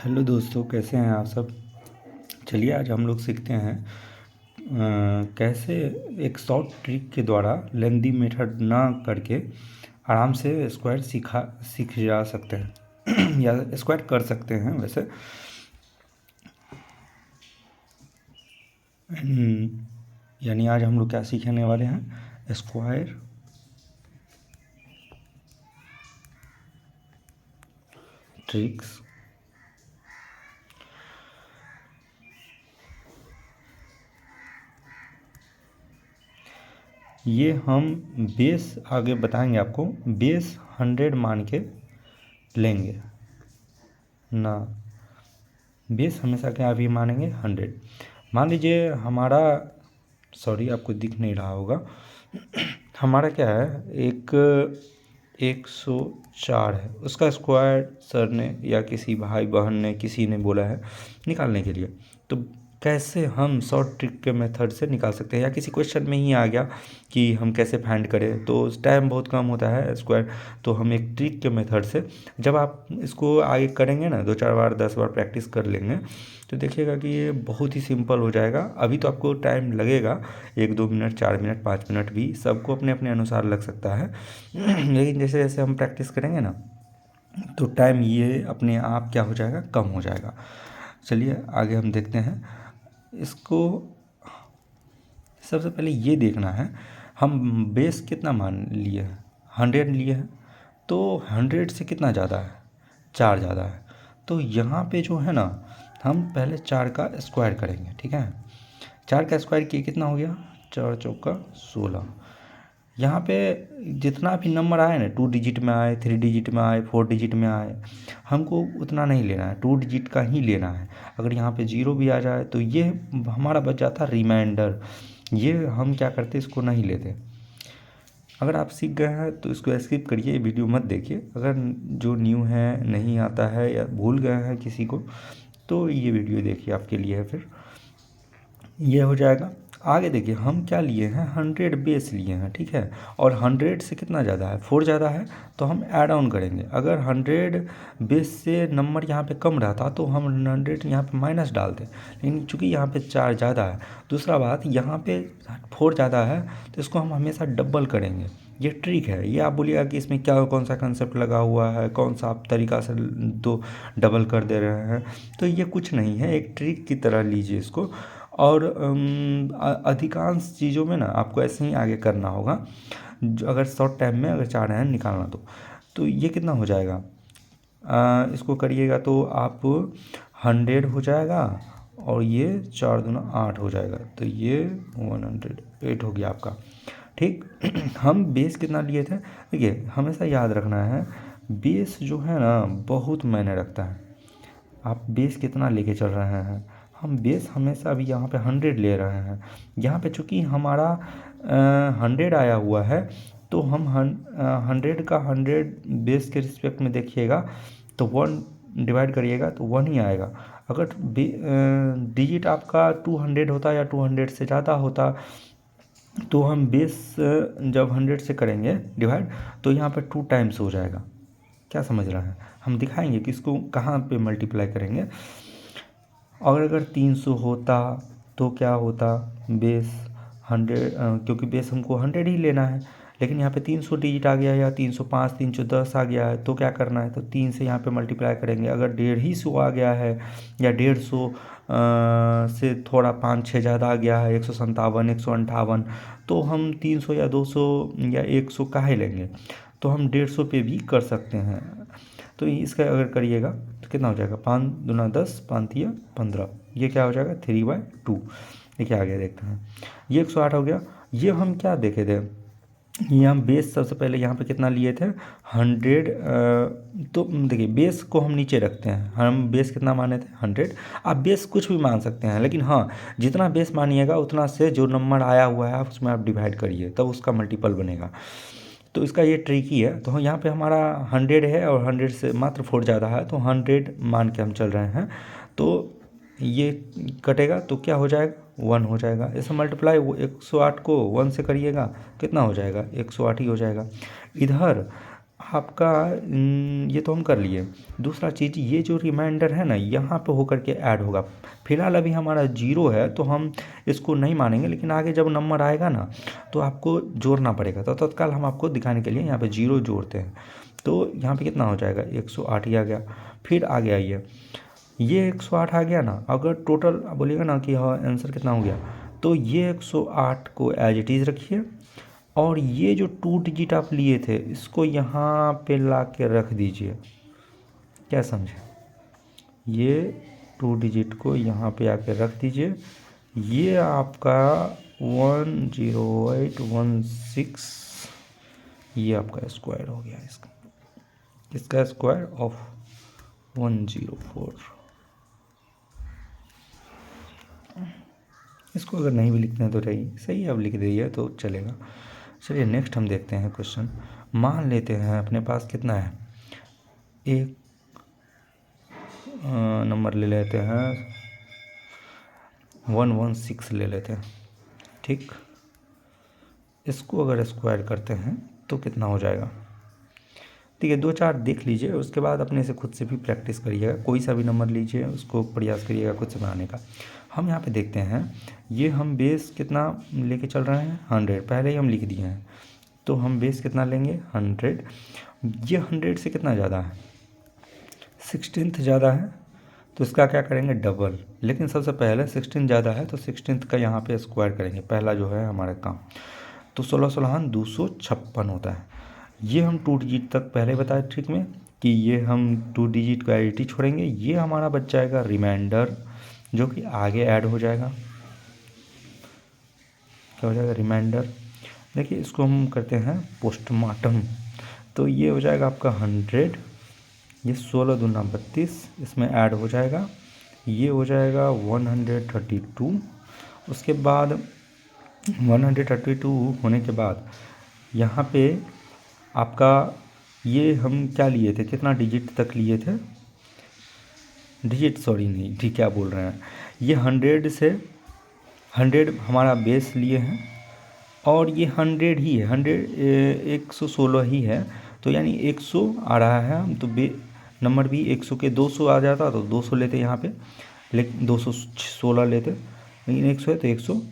Hello दोस्तों, कैसे हैं आप सब। चलिए आज हम लोग सीखते हैं कैसे एक शॉर्ट ट्रिक के द्वारा लेंदी मेथड ना करके आराम से स्क्वायर सीख जा सकते हैं या स्क्वायर कर सकते हैं वैसे। यानी आज हम लोग क्या सीखने वाले हैं, स्क्वायर ट्रिक्स। ये हम बेस आगे बताएंगे आपको, बेस 100 मान के लेंगे ना। बेस हमेशा क्या अभी मानेंगे 100। मान लीजिए हमारा, सॉरी आपको दिख नहीं रहा होगा, हमारा क्या है, एक 104 है, उसका स्क्वायर सर ने या किसी भाई बहन ने किसी ने बोला है निकालने के लिए। तो कैसे हम शॉर्ट ट्रिक के मेथड से निकाल सकते हैं, या किसी क्वेश्चन में ही आ गया कि हम कैसे फाइंड करें, तो टाइम बहुत कम होता है स्क्वायर, तो हम एक ट्रिक के मेथड से, जब आप इसको आगे करेंगे ना, 2-4 बार 10 बार प्रैक्टिस कर लेंगे तो देखिएगा कि ये बहुत ही सिंपल हो जाएगा। अभी तो आपको टाइम लगेगा 1-2 मिनट, 4 मिनट, 5 मिनट भी, सबको अपने अपने अनुसार लग सकता है लेकिन जैसे जैसे हम प्रैक्टिस करेंगे ना तो टाइम ये अपने आप क्या हो जाएगा, कम हो जाएगा। चलिए आगे हम देखते हैं इसको। सबसे पहले ये देखना है हम बेस कितना मान लिए हैं, 100 लिए हैं, तो 100 से कितना ज़्यादा है, 4 ज़्यादा है। तो यहाँ पे जो है ना, हम पहले 4 का स्क्वायर करेंगे, ठीक है। 4 का स्क्वायर किए कितना हो गया, 4 चौका 16। यहाँ पे जितना भी नंबर आए ना, 2 डिजिट में आए, 3 डिजिट में आए, 4 डिजिट में आए, हमको उतना नहीं लेना है, 2 डिजिट का ही लेना है। अगर यहाँ पे 0 भी आ जाए तो ये हमारा बच जाता रिमाइंडर, ये हम क्या करते इसको नहीं लेते। अगर आप सीख गए हैं तो इसको स्किप करिए, ये वीडियो मत देखिए। अगर जो न्यू है, नहीं आता है या भूल गए हैं किसी को, तो ये वीडियो देखिए, आपके लिए है। फिर ये हो जाएगा। आगे देखिए हम क्या लिए हैं, 100 बेस लिए हैं, ठीक है। और 100 से कितना ज़्यादा है, 4 ज़्यादा है, तो हम ऐड ऑन करेंगे। अगर 100 बेस से नंबर यहाँ पे कम रहता तो हम 100 यहाँ पे माइनस डालते, लेकिन चूंकि यहाँ पे 4 ज़्यादा है। दूसरा बात, यहाँ पे 4 ज़्यादा है तो इसको हम हमेशा डबल करेंगे। ये ट्रिक है। ये आप बोलिएगा कि इसमें क्या, कौन सा कंसेप्ट लगा हुआ है, कौन सा आप तरीका से दो डबल कर दे रहे हैं, तो ये कुछ नहीं है, एक ट्रिक की तरह लीजिए इसको। और अधिकांश चीज़ों में ना आपको ऐसे ही आगे करना होगा, अगर शॉर्ट टाइम में अगर चाह रहे हैं निकालना तो ये कितना हो जाएगा, इसको करिएगा तो आप 100 हो जाएगा, और ये 4 दूना 8 हो जाएगा, तो ये 108 हो गया आपका, ठीक। हम बेस कितना लिए थे, देखिए हमेशा याद रखना है, बेस जो है ना बहुत मायने रखता है। आप बेस कितना लेके चल रहे हैं, हम बेस हमेशा अभी यहाँ पे 100 ले रहे हैं। यहाँ पे चूँकि हमारा 100 आया हुआ है, तो हम 100 का 100 बेस के रिस्पेक्ट में देखिएगा तो 1 डिवाइड करिएगा तो 1 ही आएगा। अगर डिजिट आपका 200 होता या 200 से ज़्यादा होता, तो हम बेस जब 100 से करेंगे डिवाइड, तो यहाँ पे 2 टाइम्स हो जाएगा। क्या समझ रहे हैं, हम दिखाएंगे कि इसको कहाँ पे मल्टीप्लाई करेंगे। और अगर 300 होता तो क्या होता, बेस 100, क्योंकि बेस हमको 100 ही लेना है, लेकिन यहाँ पे 300 डिजिट आ गया या 305, 310 आ गया है, तो क्या करना है, तो 3 से यहाँ पे मल्टीप्लाई करेंगे। अगर 150 आ गया है या 150 से थोड़ा 5-6 ज़्यादा आ गया है, 157, 158, तो हम 300 या 200 या 100 काहे लेंगे, तो हम 150 पे भी कर सकते हैं। तो इसका अगर करिएगा तो कितना हो जाएगा, 5 दूना 10, 5 तिया 15, ये क्या हो जाएगा 3/2। देखिए आगे देखते हैं, ये 108 हो गया। ये हम क्या देखे थे, ये हम बेस सबसे पहले यहाँ पे कितना लिए थे 100, तो देखिए बेस को हम नीचे रखते हैं, हम बेस कितना माने थे 100। आप बेस कुछ भी मान सकते हैं, लेकिन हाँ जितना बेस मानिएगा उतना से जो नंबर आया हुआ है आप उसमें आप डिवाइड करिए, तब उसका मल्टीपल बनेगा। तो इसका ये ट्रिक ही है। तो यहाँ पे हमारा 100 है और 100 से मात्र 4 ज़्यादा है, तो 100 मान के हम चल रहे हैं। तो ये कटेगा तो क्या हो जाएगा, 1 हो जाएगा। इसे मल्टीप्लाई 108 को 1 से करिएगा, कितना हो जाएगा, 108 ही हो जाएगा। इधर आपका ये तो हम कर लिए। दूसरा चीज़, ये जो रिमाइंडर है ना यहाँ पे होकर के ऐड होगा। फिलहाल अभी हमारा 0 है तो हम इसको नहीं मानेंगे, लेकिन आगे जब नंबर आएगा ना तो आपको जोड़ना पड़ेगा। तो तत्काल हम आपको दिखाने के लिए यहाँ पे 0 जोड़ते हैं। तो यहाँ पे कितना हो जाएगा, 108 ही आ गया। फिर आ गया ये 108 आ गया ना। अगर टोटल बोलिएगा ना कि हाँ आंसर कितना हो गया, तो ये 108 को एज इट इज़ रखिए, और ये जो 2 डिजिट आप लिए थे इसको यहाँ पे ला के रख दीजिए। क्या समझे, ये 2 डिजिट को यहाँ पे आके रख दीजिए। ये आपका 10816 ये आपका स्क्वायर हो गया। इसका स्क्वायर ऑफ 104। इसको अगर नहीं भी लिखते हैं तो सही अब लिख दीजिए तो चलेगा। चलिए नेक्स्ट हम देखते हैं क्वेश्चन। मान लेते हैं अपने पास कितना है, एक नंबर ले लेते हैं 116 ले लेते हैं, ठीक। इसको अगर स्क्वायर करते हैं तो कितना हो जाएगा, ठीक है। 2-4 देख लीजिए, उसके बाद अपने से खुद से भी प्रैक्टिस करिएगा। कोई सा भी नंबर लीजिए, उसको प्रयास करिएगा खुद से बनाने का। हम यहाँ पे देखते हैं, ये हम बेस कितना लेके चल रहे हैं, 100 पहले ही हम लिख दिए हैं। तो हम बेस कितना लेंगे, 100। ये 100 से कितना ज़्यादा है, 16th ज़्यादा है, तो इसका क्या करेंगे, डबल। लेकिन सबसे पहले 16 ज़्यादा है तो 16th का यहाँ पे स्क्वायर करेंगे, पहला जो है हमारा काम। तो 16 256 होता है। ये हम 2 डिजिट तक पहले बताए ट्रिक में कि ये हम 2 डिजिट का एडिटी छोड़ेंगे। ये हमारा बच जाएगा रिमाइंडर, जो कि आगे ऐड हो जाएगा। क्या हो जाएगा, रिमाइंडर। देखिए इसको हम करते हैं पोस्टमार्टम। तो ये हो जाएगा आपका 100, ये 16 दूना 32 इसमें ऐड हो जाएगा। ये हो जाएगा 132। उसके बाद 132 होने के बाद यहाँ पे आपका ये हम क्या लिए थे, कितना डिजिट तक लिए थे, डिजिट सॉरी नहीं, ठीक क्या बोल रहे हैं। ये 100 से 100 हमारा बेस लिए हैं, और ये 100 ही है, 116 ही है। तो यानी 100 आ रहा है, हम तो नंबर भी 100 के 200 आ जाता तो 200 लेते यहाँ पे, लेकिन 216 लेते, लेकिन 100 है तो 100।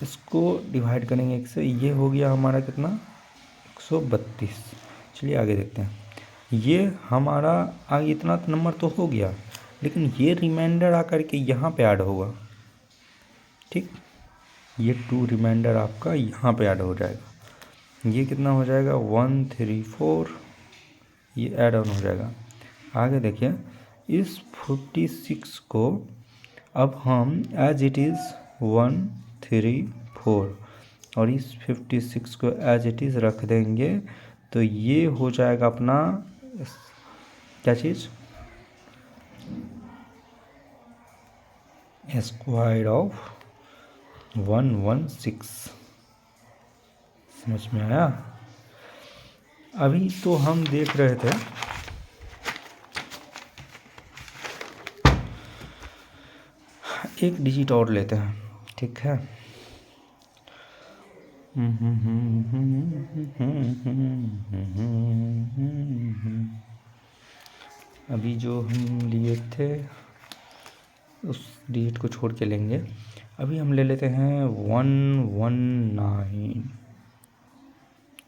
इसको डिवाइड करेंगे 1 से, ये हो गया हमारा कितना, 132। चलिए आगे देखते हैं। ये हमारा आगे इतना नंबर तो हो गया, लेकिन ये रिमाइंडर आकर के यहाँ पे ऐड होगा, ठीक। ये 2 रिमाइंडर आपका यहाँ पे ऐड हो जाएगा। ये कितना हो जाएगा, 134, ये ऐड ऑन हो जाएगा। आगे देखिए, इस 46 को अब हम एज इट इज़ 134 और इस 56 को एज इट इज़ रख देंगे। तो ये हो जाएगा अपना क्या चीज़, स्क्वायर ऑफ 116। समझ में आया। अभी तो हम देख रहे थे एक डिजिट और लेते हैं, ठीक है। अभी जो हम लिए थे उस डिजिट को छोड़ के लेंगे। अभी हम ले लेते हैं 119,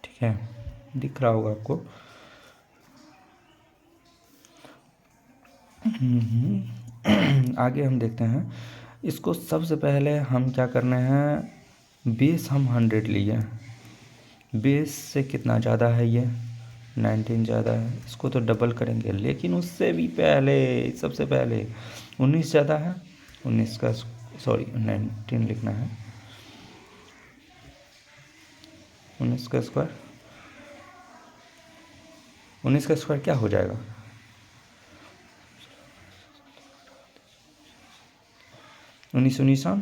ठीक है, दिख रहा होगा आपको। आगे हम देखते हैं, इसको सबसे पहले हम क्या करने हैं, बेस हम 100 लिए, बेस से कितना ज़्यादा है, ये 19 ज़्यादा है, इसको तो डबल करेंगे। लेकिन उससे भी पहले सबसे पहले 19 ज़्यादा है, 19 का सॉरी 19 लिखना है, 19 का स्क्वायर, 19 का स्क्वायर क्या हो जाएगा, 19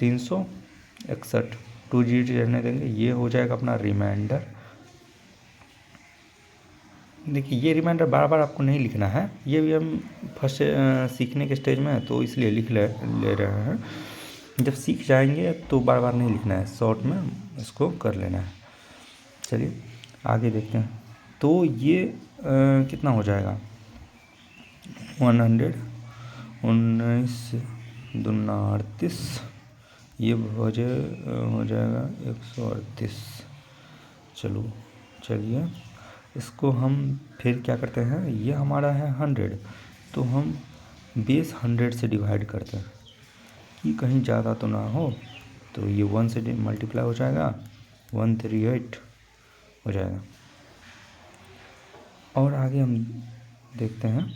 361, 2 डिजिट रहने देंगे। ये हो जाएगा अपना रिमाइंडर। देखिए ये रिमाइंडर बार बार आपको नहीं लिखना है, ये भी हम फर्स्ट सीखने के स्टेज में है तो इसलिए लिख ले रहे हैं। जब सीख जाएंगे तो बार बार नहीं लिखना है, शॉर्ट में इसको कर लेना है। चलिए आगे देखते हैं। तो ये कितना हो जाएगा 100, 19 दूना 38, ये हो जाएगा 138। चलिए इसको हम फिर क्या करते हैं, ये हमारा है 100, तो हम बेस 100 से डिवाइड करते हैं कि कहीं ज़्यादा तो ना हो। तो ये 1 से मल्टीप्लाई हो जाएगा, 138 हो जाएगा। और आगे हम देखते हैं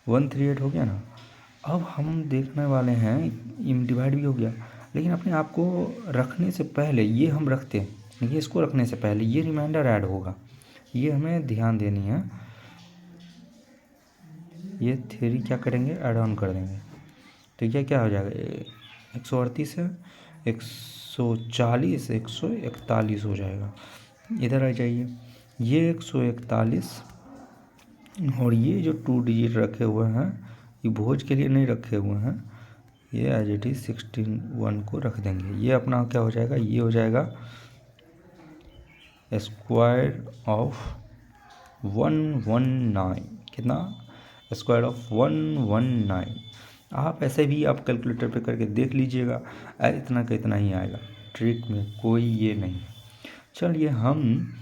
138 हो गया ना। अब हम देखने वाले हैं, ये डिवाइड भी हो गया, लेकिन अपने आप को रखने से पहले ये हम रखते हैं, ये इसको रखने से पहले ये रिमाइंडर ऐड होगा, ये हमें ध्यान देनी है। ये थ्री क्या करेंगे, ऐड ऑन कर देंगे। तो ये क्या हो जाएगा 138 है, 140, 141 हो जाएगा। इधर आ जाइए, ये 141 और ये जो 2 डिजिट रखे हुए हैं ये भोज के लिए नहीं रखे हुए हैं, ये एज इट इज 61 को रख देंगे। ये अपना क्या हो जाएगा, ये हो जाएगा स्क्वायर ऑफ 119। कितना, स्क्वायर ऑफ 119। आप ऐसे भी आप कैलकुलेटर पे करके देख लीजिएगा, इतना का इतना ही आएगा, ट्रिक में कोई ये नहीं। चलिए हम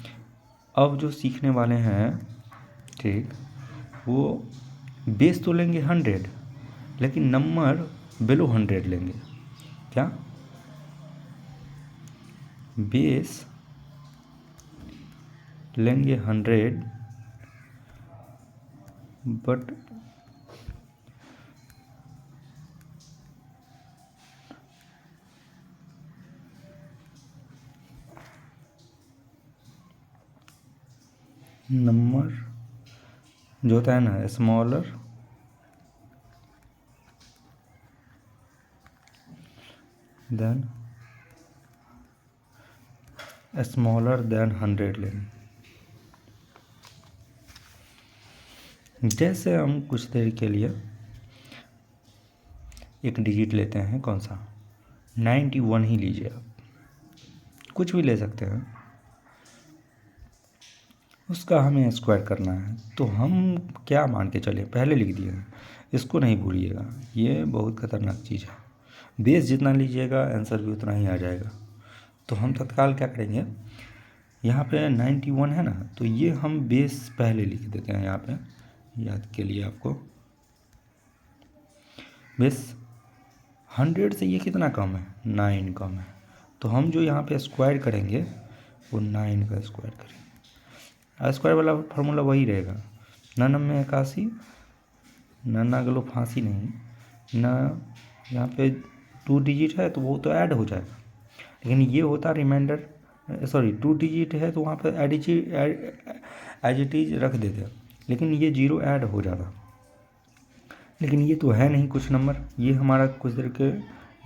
अब जो सीखने वाले हैं, ठीक, वो बेस तो लेंगे 100, लेकिन नंबर बिलो 100 लेंगे। क्या, बेस लेंगे 100 बट नंबर जो होता है ना स्मॉलर देन 100 लेंगे। जैसे हम कुछ देर के लिए एक डिजिट लेते हैं, कौन सा, 91 ही लीजिए, आप कुछ भी ले सकते हैं, उसका हमें स्क्वायर करना है। तो हम क्या मान के चले, पहले लिख दिए हैं, इसको नहीं भूलिएगा, ये बहुत खतरनाक चीज़ है। बेस जितना लीजिएगा आंसर भी उतना ही आ जाएगा। तो हम तत्काल क्या करेंगे, यहाँ पे 91 है ना, तो ये हम बेस पहले लिख देते हैं यहाँ पे, याद के लिए आपको। बेस 100 से ये कितना कम है, 9 कम है, तो हम जो यहाँ पे स्क्वायर करेंगे वो 9 का स्क्वायर करेंगे। स्क्वायर वाला फार्मूला वही रहेगा, 99 नन्ना गलो फांसी नहीं ना, यहाँ पे 2 डिजिट है तो वो तो ऐड हो जाएगा, लेकिन ये होता रिमाइंडर, सॉरी 2 डिजिट है तो वहाँ पे एज इट इज रख देते, लेकिन ये 0 ऐड हो जाता। लेकिन ये तो है नहीं कुछ नंबर, ये हमारा कुछ देर के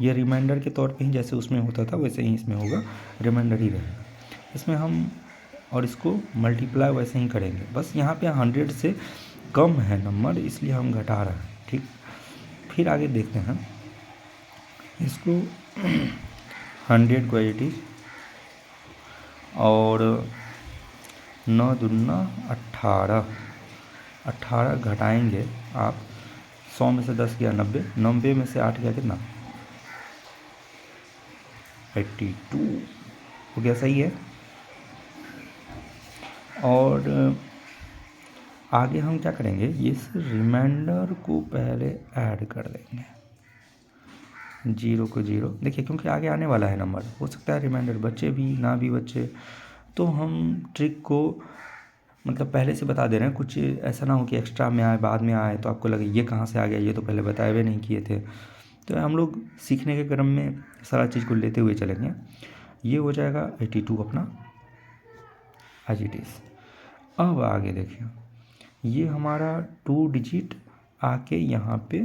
ये रिमाइंडर के तौर पे ही जैसे उसमें होता था वैसे ही इसमें होगा, रिमाइंडर ही रहेगा इसमें हम, और इसको मल्टीप्लाई वैसे ही करेंगे। बस यहाँ पे 100 से कम है नंबर, इसलिए हम घटा रहे हैं, ठीक। फिर आगे देखते हैं इसको 100 को एज इट इज, और 9 दूना 18 घटाएंगे आप, 100 में से 10 गया 90, 90 में से 8 गया कितना 82 हो गया, सही है। और आगे हम क्या करेंगे, इस रिमाइंडर को पहले ऐड कर देंगे, 0 को 0, देखिए क्योंकि आगे आने वाला है नंबर, हो सकता है रिमाइंडर बचे भी ना भी बचे, तो हम ट्रिक को मतलब पहले से बता दे रहे हैं, कुछ ऐसा ना हो कि एक्स्ट्रा में आए बाद में आए तो आपको लगे ये कहाँ से आ गया, ये तो पहले बताए हुए नहीं किए थे। तो हम लोग सीखने के क्रम में सारा चीज़ को लेते हुए चलेंगे। ये हो जाएगा 82 अपना एज इट इज़। अब आगे देखिए, ये हमारा 2 डिजिट आके यहाँ पे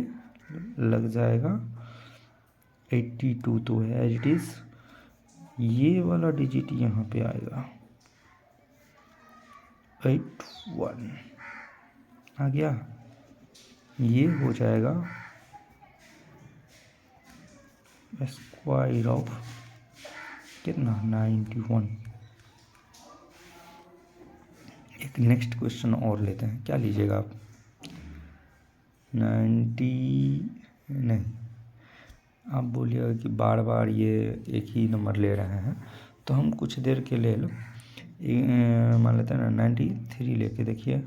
लग जाएगा, 82 तो है एज इट इज़, ये वाला डिजिट यहाँ पे आएगा 81 आ गया, ये हो जाएगा स्क्वायर ऑफ कितना 91, एक नेक्स्ट क्वेश्चन और लेते हैं, क्या लीजिएगा आप? 90 नहीं, आप बोलिएगा कि बार बार ये एक ही नंबर ले रहे हैं, तो हम कुछ देर के ले लो, मान लेते हैं ना 93 लेके देखिए,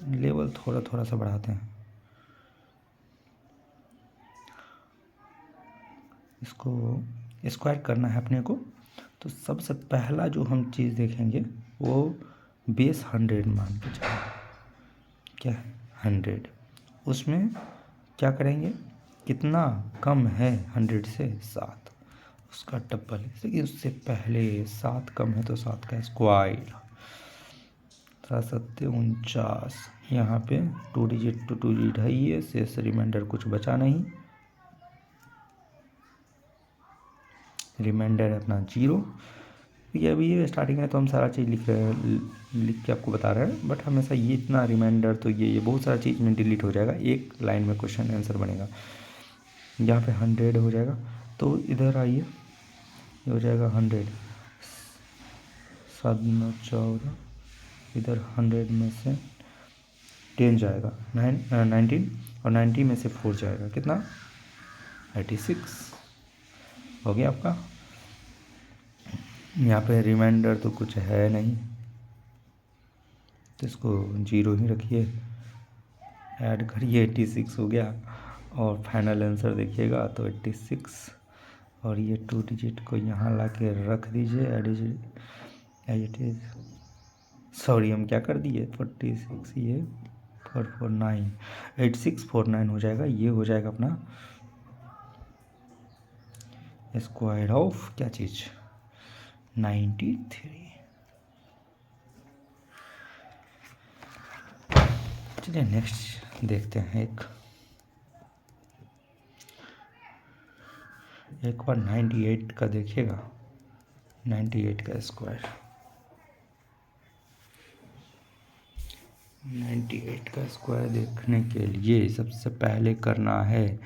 लेवल थोड़ा थोड़ा सा बढ़ाते हैं, इसको स्क्वायर करना है अपने को। तो सबसे पहला जो हम चीज़ देखेंगे वो बेस 100 मान के चलो, क्या है 100, उसमें क्या करेंगे, कितना कम है 100 से? 7, उसका डबल है, लेकिन उससे पहले 7 कम है तो 7 का स्क्वायर, 7×7 = 49, यहाँ पे 2 डिजिट तो 2 डिजिट है ही है, शेष रिमाइंडर कुछ बचा नहीं, रिमाइंडर अपना 0। ये अभी ये स्टार्टिंग है तो हम सारा चीज़ लिख के आपको बता रहे हैं, बट हमेशा ये इतना रिमाइंडर तो ये बहुत सारा चीज़ में डिलीट हो जाएगा, एक लाइन में क्वेश्चन आंसर बनेगा। यहाँ पे 100 हो जाएगा, तो इधर आइए, ये हो जाएगा 100, 7×9 = 14, इधर 100 में से 10 जाएगा 19, और 90 में से 4 जाएगा, कितना? 86 हो गया आपका। यहाँ पे रिमाइंडर तो कुछ है नहीं, तो इसको 0 ही रखिए, ऐड करिए, 86 हो गया, और फाइनल आंसर देखिएगा तो 86, और ये 2 डिजिट को यहाँ ला के रख दीजिए, एज इट इज, सॉरी हम क्या कर दिए, 46, ये 449, 8649 हो जाएगा, ये हो जाएगा अपना स्क्वायर ऑफ क्या चीज़, 93। चलिए नेक्स्ट देखते हैं, एक बार 98 का देखिएगा, 98 का स्क्वायर, 98 का स्क्वायर देखने के लिए सबसे पहले करना है,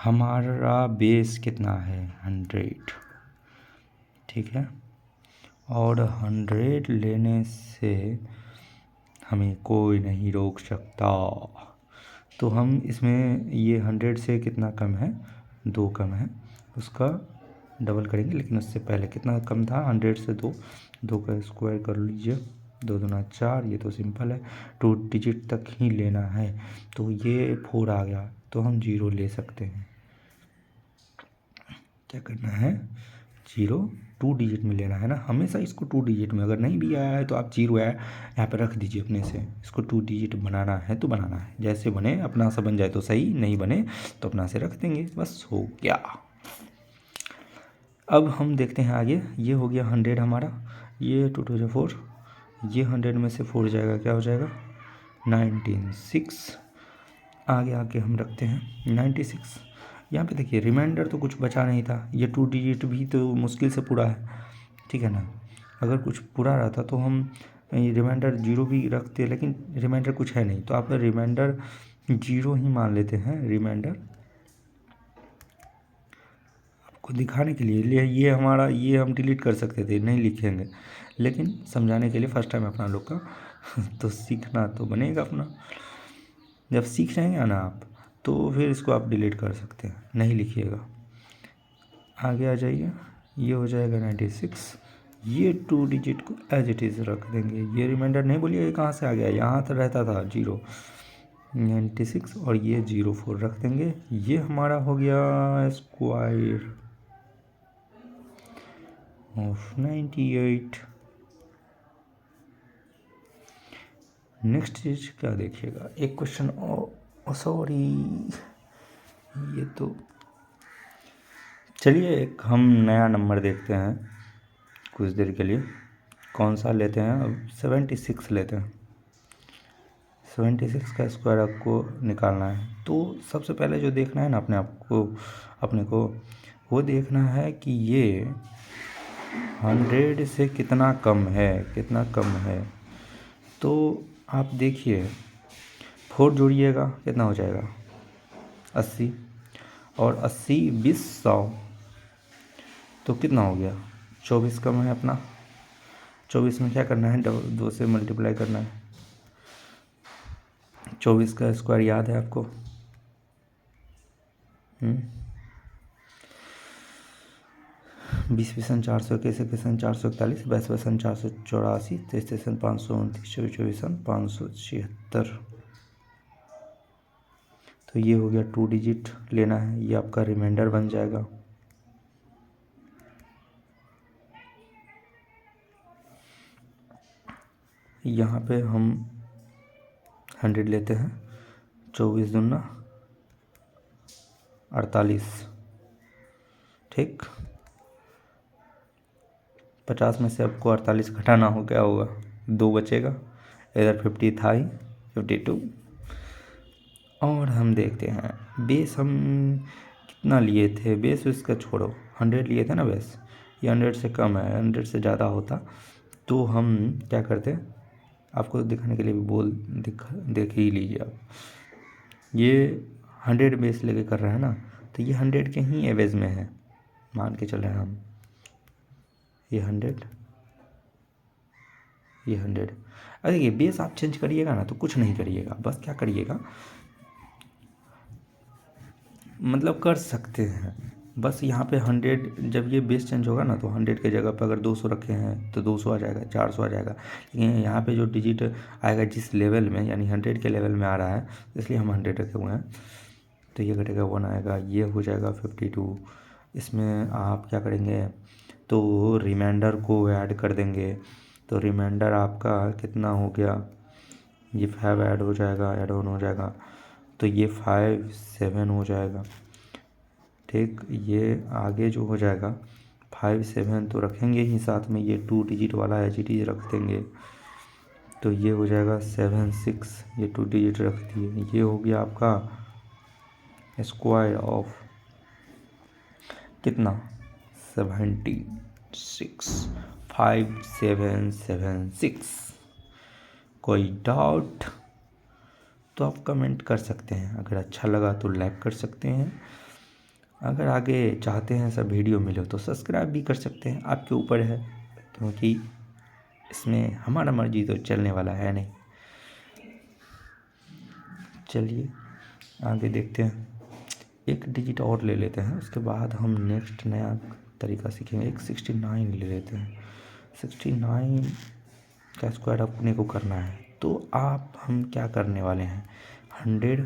हमारा बेस कितना है 100, ठीक है, और 100 लेने से हमें कोई नहीं रोक सकता, तो हम इसमें ये 100 से कितना कम है, 2 कम है, उसका डबल करेंगे, लेकिन उससे पहले कितना कम था, 100 से 2 का स्क्वायर कर लीजिए, 2×2 = 4, ये तो सिंपल है, 2 डिजिट तक ही लेना है, तो ये 4 आ गया, तो हम 0 ले सकते हैं, क्या करना है, 0 2 डिजिट में लेना है ना, हमेशा इसको 2 डिजिट में, अगर नहीं भी आया है तो आप 0 है यहाँ पे रख दीजिए अपने से, इसको 2 डिजिट बनाना है तो बनाना है, जैसे बने अपना सा बन जाए तो सही, नहीं बने तो अपना से रख देंगे, बस हो गया। अब हम देखते हैं आगे, ये हो गया 100 हमारा, ये 2 × 2 = 4, ये 100 में से 4 जाएगा, क्या हो जाएगा 96, आगे हम रखते हैं 96, यहाँ पे देखिए रिमाइंडर तो कुछ बचा नहीं था, ये 2 डिजिट भी तो मुश्किल से पूरा है, ठीक है ना, अगर कुछ पूरा रहता तो हम रिमाइंडर 0 भी रखते, लेकिन रिमाइंडर कुछ है नहीं, तो आप रिमाइंडर 0 ही मान लेते हैं, रिमाइंडर आपको दिखाने के लिए ये हमारा, ये हम डिलीट कर सकते थे, नहीं लिखेंगे, लेकिन समझाने के लिए फर्स्ट टाइम अपना लोग का तो सीखना तो बनेगा अपना, जब सीख जाएंगे ना आप तो फिर इसको आप डिलीट कर सकते हैं, नहीं लिखिएगा, आगे आ जाइए, ये हो जाएगा 96, ये 2 डिजिट को एज इट इज़ रख देंगे, ये रिमाइंडर नहीं बोलिए कहाँ से आ गया, यहाँ तो रहता था 0, 96, और ये 04 रख देंगे, ये हमारा हो गया स्क्वायर ऑफ 98। नेक्स्ट चीज क्या देखिएगा, एक क्वेश्चन, सॉरी ये तो, चलिए एक हम नया नंबर देखते हैं कुछ देर के लिए, कौन सा लेते हैं, अब 76 लेते हैं, 76 का स्क्वायर आपको निकालना है, तो सबसे पहले जो देखना है ना अपने को वो देखना है कि ये 100 से कितना कम है, तो आप देखिए 4 जोड़िएगा कितना हो जाएगा 80, और 80 20 100, तो कितना हो गया 24 कम है अपना, 24 में क्या करना है, 2 से मल्टीप्लाई करना है। 24 का स्क्वायर याद है आपको? 20 विसन 400, 21 विसन 441, 22 विसन 484, 23 विसन 529, 24 विसन 576। तो ये हो गया 2 डिजिट लेना है, ये आपका रिमाइंडर बन जाएगा। यहाँ पे हम 100 लेते हैं, 24 दूना 48, ठीक। 50 में से आपको 48 घटाना हो, क्या होगा, 2 बचेगा। इधर 50 था ही, 52। और हम देखते हैं बेस हम कितना लिए थे, बेस इसका छोड़ो, 100 लिए थे ना बेस, ये 100 से कम है, 100 से ज़्यादा होता तो हम क्या करते, आपको दिखाने के लिए भी देख ही लीजिए आप। ये 100 बेस लेके कर रहे हैं ना, तो ये 100 के ही एवरेज में है, मान के चल रहे हैं हम। ये 100, ये 100। अरे ये बेस आप चेंज करिएगा ना तो कुछ नहीं करिएगा, बस क्या करिएगा, मतलब कर सकते हैं, बस यहाँ पे 100, जब ये बेस चेंज होगा ना तो 100 के जगह पर अगर 200 रखे हैं तो 200 आ जाएगा, 400 आ जाएगा। लेकिन यहाँ पे जो डिजिट आएगा जिस लेवल में, यानी 100 के लेवल में आ रहा है, इसलिए हम 100 रखे हुए हैं। तो ये घटेगा 1 आएगा, ये हो जाएगा 52। इसमें आप क्या करेंगे, तो रिमाइंडर को ऐड कर देंगे। तो रिमाइंडर आपका कितना हो गया, ये 5 ऐड हो जाएगा, ऐड ऑन हो जाएगा, तो ये 5 7 हो जाएगा, ठीक। ये आगे जो हो जाएगा 5 7 तो रखेंगे ही साथ में, ये 2 डिजिट वाला एच डी रख देंगे, तो ये हो जाएगा 7 6, ये 2 डिजिट रख दिए। ये हो गया आपका स्क्वायर ऑफ कितना, 76, 5 7 7 6। कोई डाउट तो आप कमेंट कर सकते हैं, अगर अच्छा लगा तो लाइक कर सकते हैं, अगर आगे चाहते हैं सब वीडियो मिले तो सब्सक्राइब भी कर सकते हैं, आपके ऊपर है, क्योंकि इसमें हमारा मर्जी तो चलने वाला है नहीं। चलिए आगे देखते हैं, एक डिजिट और ले लेते हैं, उसके बाद हम नेक्स्ट नया तरीका सीखेंगे। एक 69 ले लेते हैं, 69 का स्क्वायर अपने को करना है। तो आप हम क्या करने वाले हैं, 100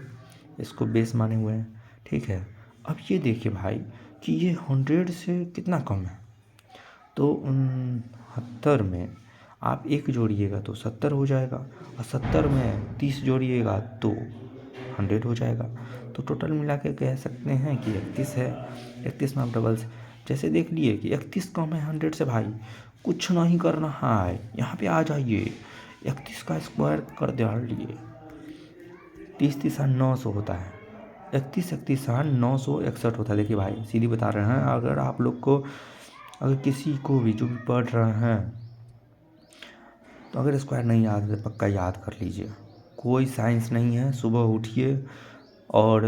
इसको बेस माने हुए हैं, ठीक है। अब ये देखिए भाई कि ये 100 से कितना कम है, तो 69 में आप 1 जोड़िएगा तो 70 हो जाएगा, और 70 में 30 जोड़िएगा तो 100 हो जाएगा। तो टोटल मिला के कह सकते हैं कि 31 है। 31 में आप डबल्स जैसे देख लिए कि 31 कम है 100 से, भाई कुछ नहीं करना है, यहाँ पे आ जाइए, 31 का स्क्वायर कर डालिए, 30 30 900 होता है, 31 31 961 होता है। देखिए भाई सीधी बता रहे हैं, अगर आप लोग को, अगर किसी को भी जो भी पढ़ रहे हैं, तो अगर स्क्वायर नहीं याद है पक्का याद कर लीजिए, कोई साइंस नहीं है। सुबह उठिए और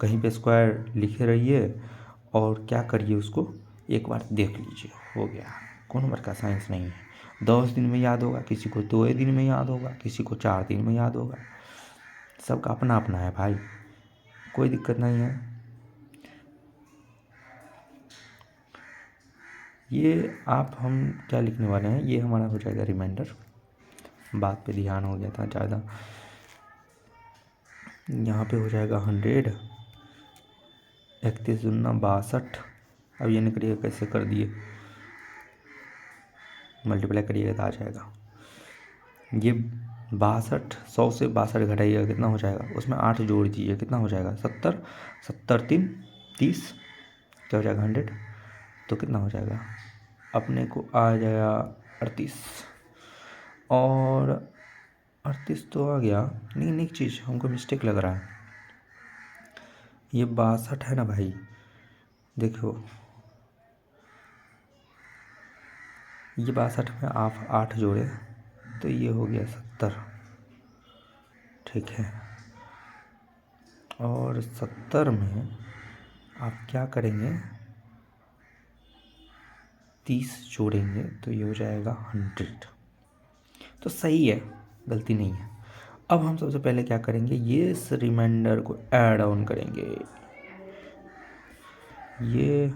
कहीं पे स्क्वायर लिखे रहिए और क्या करिए, उसको एक बार देख लीजिए, हो गया। कोई नंबर का साइंस नहीं है, 10 दिन में याद होगा, किसी को 2 दिन में याद होगा, किसी को 4 दिन में याद होगा, सबका अपना अपना है भाई, कोई दिक्कत नहीं है। ये आप हम क्या लिखने वाले हैं, ये हमारा हो जाएगा रिमाइंडर, बात पे ध्यान हो गया था ज़्यादा। यहाँ पे हो जाएगा 100, 31 दूना 62। अब ये निकलिएगा, कैसे कर दिए, मल्टीप्लाई करिएगा तो आ जाएगा। ये 62, 100 से 62 घटाइएगा कितना हो जाएगा, उसमें 8 जोड़ दीजिए, कितना हो जाएगा 70, 70 3 30, क्या हो जाएगा 100, तो कितना हो जाएगा अपने को आ जाएगा 38। और 38 तो आ गया, लेकिन एक चीज़ हमको मिस्टेक लग रहा है, ये 62 है ना भाई, देखो ये 62 में आप 8 जोड़े तो ये हो गया 70, ठीक है। और 70 में आप क्या करेंगे, 30 जोड़ेंगे तो ये हो जाएगा 100। तो सही है, गलती नहीं है। अब हम सबसे पहले क्या करेंगे, ये इस रिमाइंडर को ऐड ऑन करेंगे। ये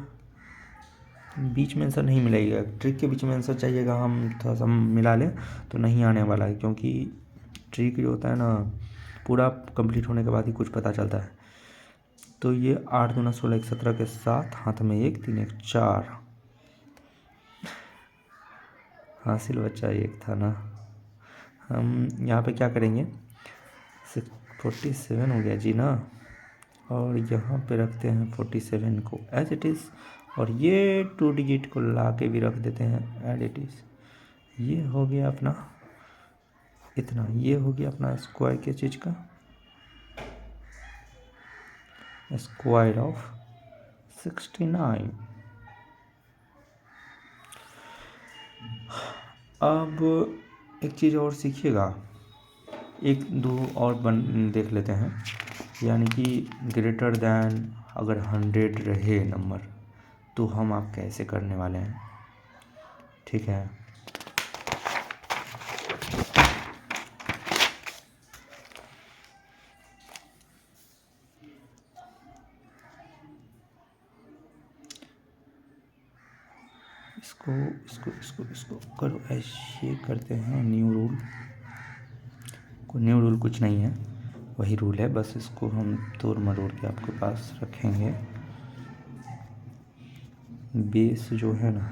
बीच में आंसर नहीं मिलेगा, ट्रिक के बीच में आंसर चाहिएगा, हम थोड़ा सा मिला लें तो नहीं आने वाला है, क्योंकि ट्रिक जो होता है ना पूरा कंप्लीट होने के बाद ही कुछ पता चलता है। तो ये 8 दूना 16 1 17 के साथ हाथ में 1 3 1 4 हासिल बच्चा 1 था ना। हम यहाँ पे क्या करेंगे, 47 हो गया जी ना, और यहाँ पे रखते हैं 47 को एज इट इज़, और ये 2 डिजिट को ला के भी रख देते हैं एज इट इज़। ये हो गया अपना इतना, ये हो गया अपना स्क्वायर के चीज़ का, स्क्वायर ऑफ 69। अब एक चीज़ और सीखिएगा, एक दो और देख लेते हैं, यानी कि ग्रेटर दैन अगर 100 रहे नंबर तो हम आप कैसे करने वाले हैं, ठीक है। इसको इसको इसको इसको करो, ऐसे करते हैं। न्यू रूल, न्यू रूल कुछ नहीं है, वही रूल है, बस इसको हम तोड़ मरोड़ के आपके पास रखेंगे। बेस जो है ना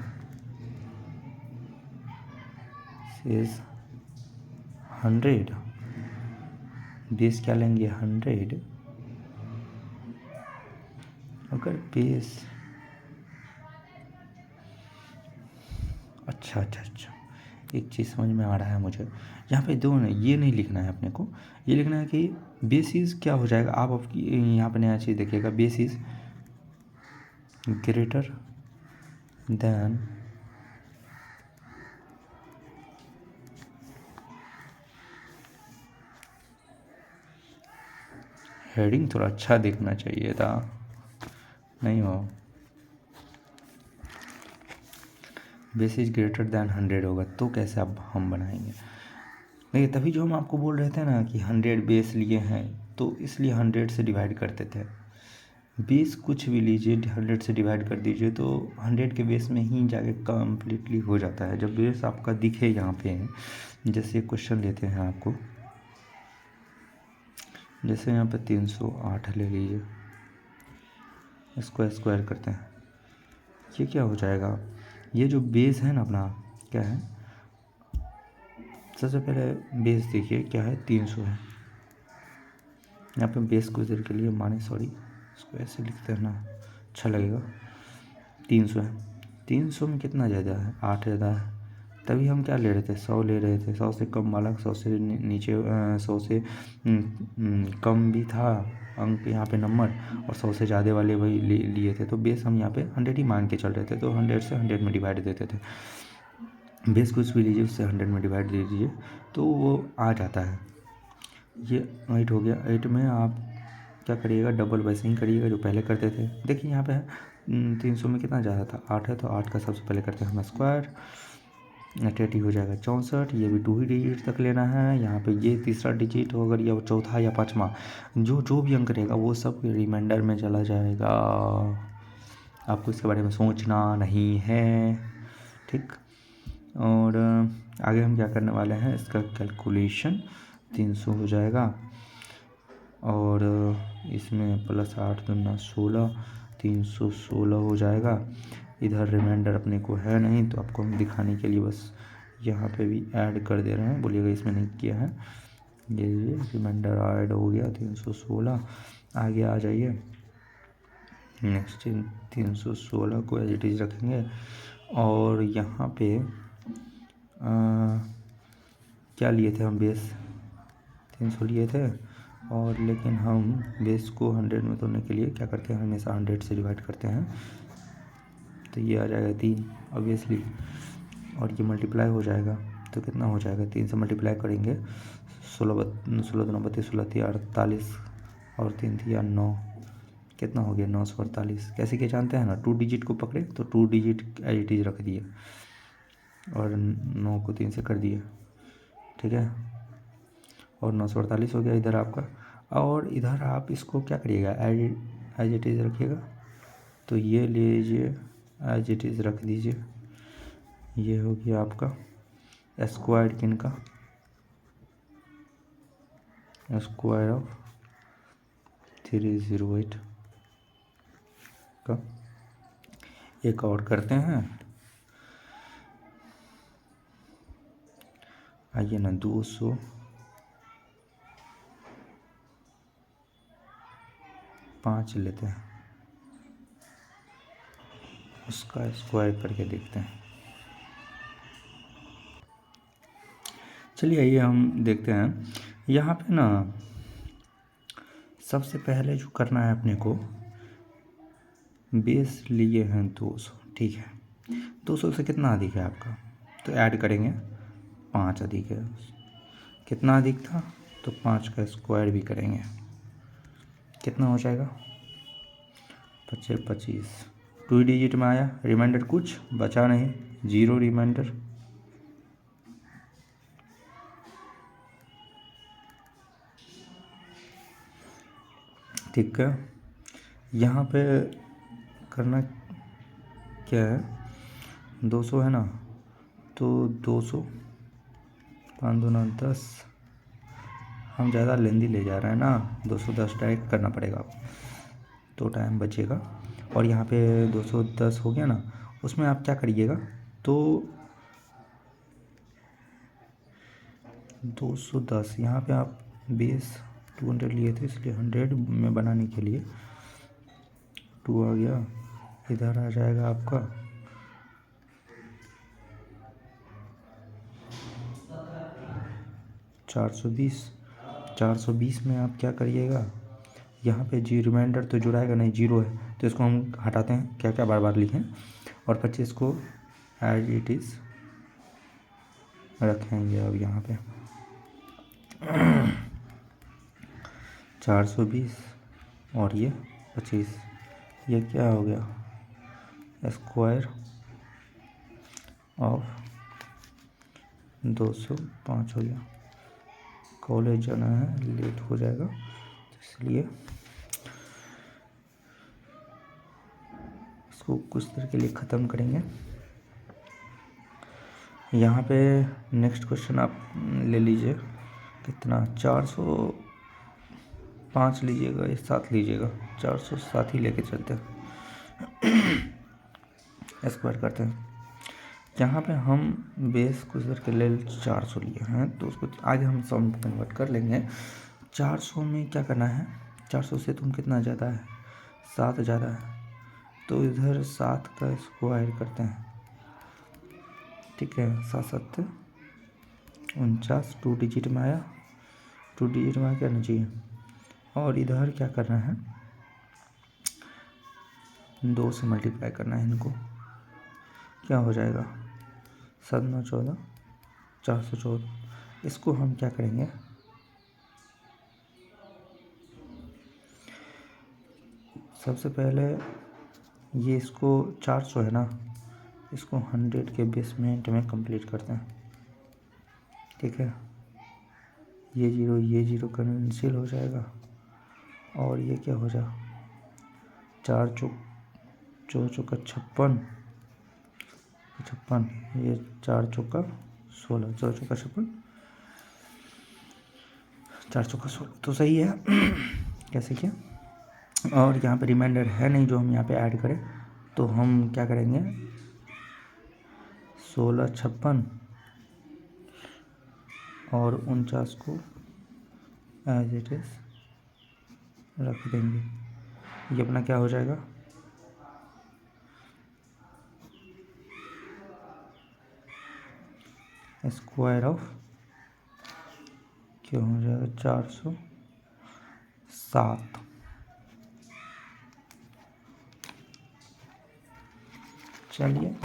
इज 100, बेस क्या लेंगे 100। अगर बेस अच्छा, एक चीज़ समझ में आ रहा है मुझे, यहाँ पे दो ना, ये नहीं लिखना है अपने को, ये लिखना है कि बेसिस क्या हो जाएगा। आप आपकी यहाँ पे नया चीज़ देखिएगा, बेसिस ग्रेटर देन हेडिंग थोड़ा अच्छा देखना चाहिए था, नहीं हो, बेसिस ग्रेटर देन 100 होगा तो कैसे अब हम बनाएंगे। नहीं, तभी जो हम आपको बोल रहे थे ना कि 100 बेस लिए हैं तो इसलिए 100 से डिवाइड करते थे। बेस कुछ भी लीजिए 100 से डिवाइड कर दीजिए तो 100 के बेस में ही जाके कम्प्लीटली हो जाता है। जब बेस आपका दिखे यहाँ पे, जैसे क्वेश्चन लेते हैं आपको, जैसे यहाँ पे 308 ले लीजिए, इसको स्क्वायर करते हैं, ये क्या हो जाएगा, ये जो बेस है ना अपना क्या है, सबसे पहले बेस देखिए क्या है 300 है। यहाँ पे बेस कुछ देर के लिए माने, सॉरी इसको ऐसे लिखते हैं ना अच्छा लगेगा, 300 है। 300 में कितना ज़्यादा है, 8 ज़्यादा है, तभी हम क्या ले रहे थे 100 ले रहे थे। 100 से कम वाला, 100 से नीचे 100 से कम भी था अंक यहाँ पे नंबर, और 100 से ज़्यादा वाले वही लिए थे। तो बेस हम यहाँ पे 100 ही मान के चल रहे थे, तो 100 से 100 में डिवाइड देते थे। बेस कुछ भी लीजिए उससे 100 में डिवाइड दे दीजिए तो वो आ जाता है। ये 8 हो गया, 8 में आप क्या करिएगा, डबल वैसे ही करिएगा जो पहले करते थे। देखिए यहाँ पे है 300 में कितना ज़्यादा था, 8 है, तो 8 का सबसे पहले करते हैं हम स्क्वायर, 80 हो जाएगा 64। ये भी 2 ही डिजिट तक लेना है। यहाँ पे ये तीसरा डिजिट हो, अगर ये चौथा या पाँचवा जो भी अंक रहेगा वो सब रिमाइंडर में चला जाएगा, आपको इसके बारे में सोचना नहीं है, ठीक। और आगे हम क्या करने वाले हैं, इसका कैलकुलेशन 300 हो जाएगा, और इसमें प्लस 8 दूना 16, 316 हो जाएगा। इधर रिमाइंडर अपने को है नहीं, तो आपको हम दिखाने के लिए बस यहाँ पे भी ऐड कर दे रहे हैं, बोलिएगा इसमें नहीं किया है। ये रिमाइंडर ऐड हो गया 316। आगे आ जाइए, नेक्स्ट 316 को एज इट इज़ रखेंगे, और यहाँ पे क्या लिए थे हम, बेस 300 लिए थे, और लेकिन हम बेस को 100 में तोड़ने के लिए क्या करते हैं, हमेशा 100 से डिवाइड करते हैं, तो ये आ जाएगा 3 ऑब्वियसली, और ये मल्टीप्लाई हो जाएगा तो कितना हो जाएगा, 3 से मल्टीप्लाई करेंगे, 16 16 दूना 32, 16 थी 48, और 3 थी 9, कितना हो गया 948। कैसे क्या जानते हैं ना, 2 डिजिट को पकड़े तो 2 डिजिट एज इट इज रख दिए और 9 को 3 से कर दिए, ठीक है, और 948 हो गया इधर आपका। और इधर आप इसको क्या करिएगा, एज इट इज रखिएगा। तो ये ले लीजिए, एज इट इज रख दीजिए। ये हो गया आपका स्क्वायर किन का, स्क्वायर ऑफ 308 का। एक और करते हैं, आइए ना, 205 लेते हैं, उसका स्क्वायर करके देखते हैं। चलिए आइए हम देखते हैं। यहाँ पे ना सबसे पहले जो करना है अपने को, बेस लिए हैं 200, ठीक है। 200 से कितना अधिक है आपका, तो ऐड करेंगे, 5 अधिक है। कितना अधिक था, तो 5 का स्क्वायर भी करेंगे, कितना हो जाएगा 25। 2 डिजिट में आया, रिमाइंडर कुछ बचा नहीं, 0 रिमाइंडर। ठीक है, यहाँ पे करना क्या है, 200 है ना, तो 200 5 दूना 10, हम ज़्यादा लेंदी ले जा रहे हैं ना, 210 डायरेक्ट करना पड़ेगा तो टाइम बचेगा। और यहाँ पे 210 हो गया ना, उसमें आप क्या करिएगा, तो 210 यहाँ पे आप बेस 200 लिए थे, इसलिए 100 में बनाने के लिए 2 आ गया, इधर आ जाएगा आपका 420 में आप क्या करिएगा, यहाँ पे जी रिमाइंडर तो जुड़ाएगा नहीं, 0 है, तो इसको हम हटाते हैं, क्या क्या बार बार लिखें, और 25 को एज इट इज़ रखेंगे। अब यहाँ पे 420 और ये 25, ये क्या हो गया, स्क्वायर ऑफ 205 हो गया। कॉलेज जाना है, लेट हो जाएगा, तो इसलिए इसको कुछ देर के लिए ख़त्म करेंगे। यहाँ पे नेक्स्ट क्वेश्चन आप ले लीजिए, कितना 405 लीजिएगा या 7 लीजिएगा, 407 ही लेके चलते हैं, स्क्वायर करते हैं। यहाँ पे हम बेस कुछ देर के लिए 400 लिए हैं, तो उसको आगे हम सम कन्वर्ट कर लेंगे। 400 में क्या करना है, 400 से तुम कितना ज़्यादा है, 7 ज़्यादा है, तो इधर 7 का स्क्वायर करते हैं, ठीक है। 7 7 49, 2 डिजिट में आया, 2 डिजिट में करना चाहिए। और इधर क्या करना है, 2 से मल्टीप्लाई करना है इनको, क्या हो जाएगा 7 9 14, 414। इसको हम क्या करेंगे, सबसे पहले ये इसको 400 है ना, इसको 100 के बेसमेंट में कंप्लीट करते हैं, ठीक है। ये 0 कैंसिल हो जाएगा, और ये क्या हो जाएगा, 4 चौक 56, ये 4 चौका 16, 4 चौका 56, 4 चौका 16, तो सही है। कैसे किया, और यहाँ पे रिमाइंडर है नहीं जो हम यहाँ पे ऐड करें, तो हम क्या करेंगे, 16 56 और 49 को एज इट इज रख देंगे। ये अपना क्या हो जाएगा, स्क्वायर ऑफ क्या हो जाएगा 407। चलिए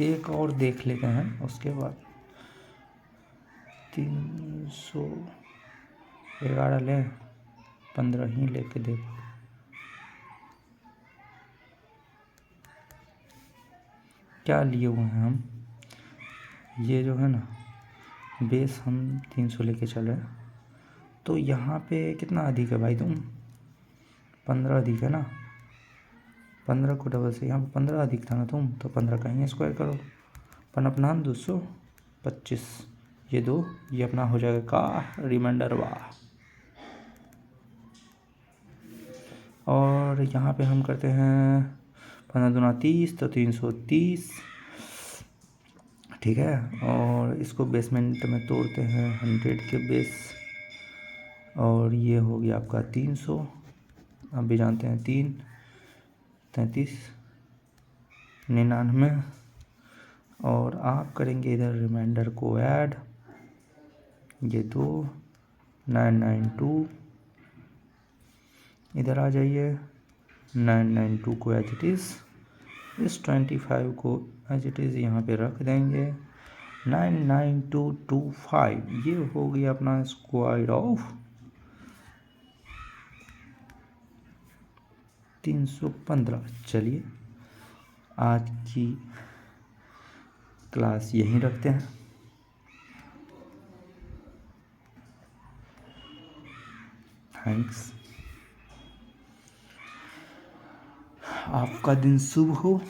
एक और देख लेते हैं, उसके बाद 311 लें, 15 ही लेके देखो, क्या लिए हुए हैं हम, ये जो है ना बेस हम 300 लेके चल रहे हैं, तो यहाँ पे कितना अधिक है भाई तुम, 15 अधिक है ना, 15 को डबल से यहाँ पे 15 अधिक था ना तुम, तो 15 का ही स्क्वायर करो, अपन अपना 225, ये दो, ये अपना हो जाएगा का रिमाइंडर वाह। और यहाँ पे हम करते हैं 15 दूना 30, तो 330, ठीक है। और इसको बेसमेंट में तोड़ते हैं 100 के बेस, और ये हो गया आपका 300, आप भी जानते हैं 3, 33, 99, और आप करेंगे इधर रिमाइंडर को ऐड, ये 2, 992, इधर आ जाइए, 992 को एज इट इज़, इस 25 को एज इट इज़ यहाँ पे रख देंगे, 99225, ये हो गया अपना स्क्वायर ऑफ 315। चलिए आज की क्लास यहीं रखते हैं। थैंक्स, आपका दिन शुभ हो।